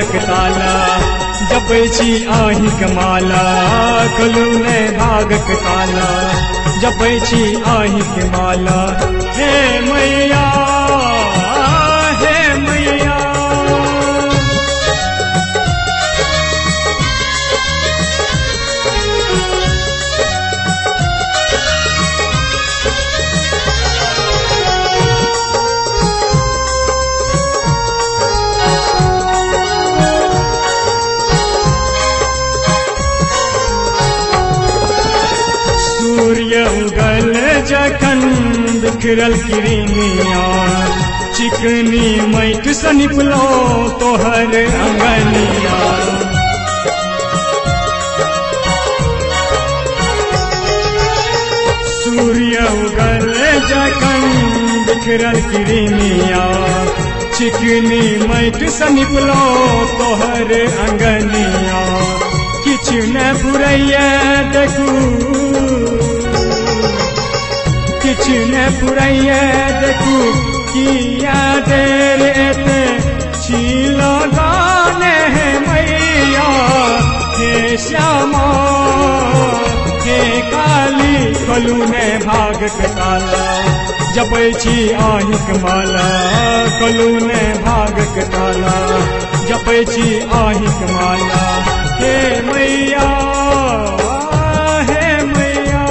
भागक ताला जपै छी अहिंक माला खोलू ने भागक ताला जपै छी अहिंक माला हे मैया हे मैया सूर्य उगल जखन बिखरल किरनिया चिकनी मैट सँ निपलो तोहर अंगनिया सूर्य उगल जखन बिखरल किरनिया चिकनी मैट सँ निपलो तोहर अंगनिया किछु न पुरैया देखू किछु न पुरैया देखू किया देर एते छीलो गाने हे मैया हे श्यामा हे काली खोलू ने भागक ताला जपै छी अहिंक माला खोलू ने भागक ताला जपै छी अहिंक माला हे मैया हे मैया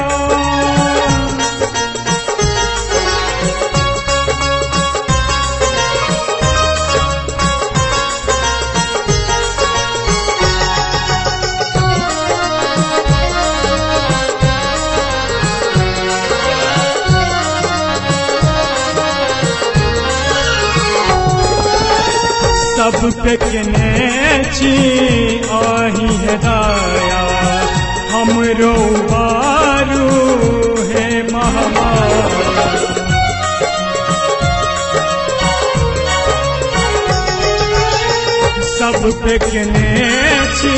सब फेकने छी आही है दया हमरो बारू हे महामाया सब फेकने छी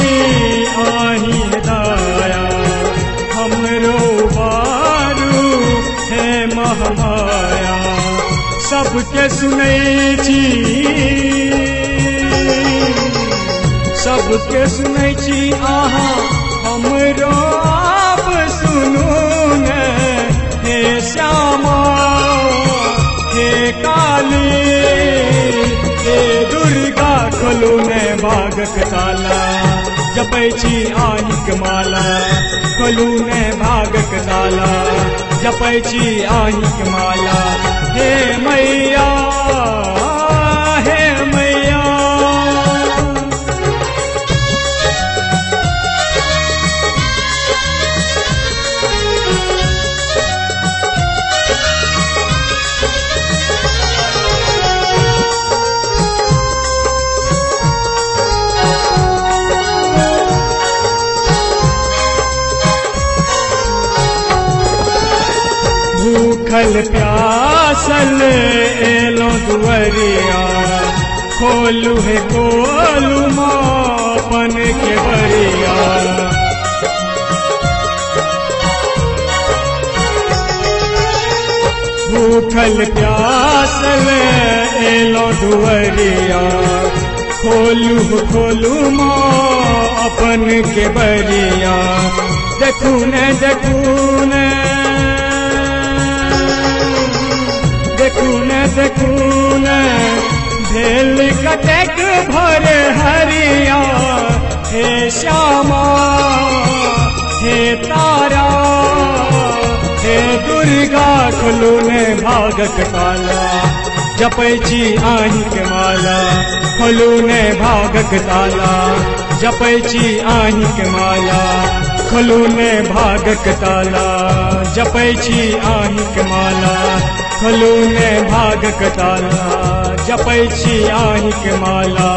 आही है दया हमरो बारू हे महामाया सबके सुनै छी सबके सुनै छी अहाँ हमरो आप सुनू ने हे श्यामा हे काली हे दुर्गा खोलू ने भागक ताला जपै छी अहिंक माला खोलू ने भागक ताला जपै छी अहिंक माला हे मैया हे मैया भूखल प्यासल एलो दुआरिया खोलू है खोलू मापन के बरिया भूखल प्यासल एलो दुआरिया खोलू खोलू मापन के बरिया देखू ने देखू ने देखू न भेल कटेक भर हरिया हे श्यामा हे तारा हे दुर्गा खोलू ने भागक ताला जपै छी अहिंक माला खोलू ने भागक ताला जपै छी अहिंक माला खोलू ने भागक ताला जपै छी अहिंक माला खोलू ने भागक ताला जपै छी अहिंक माला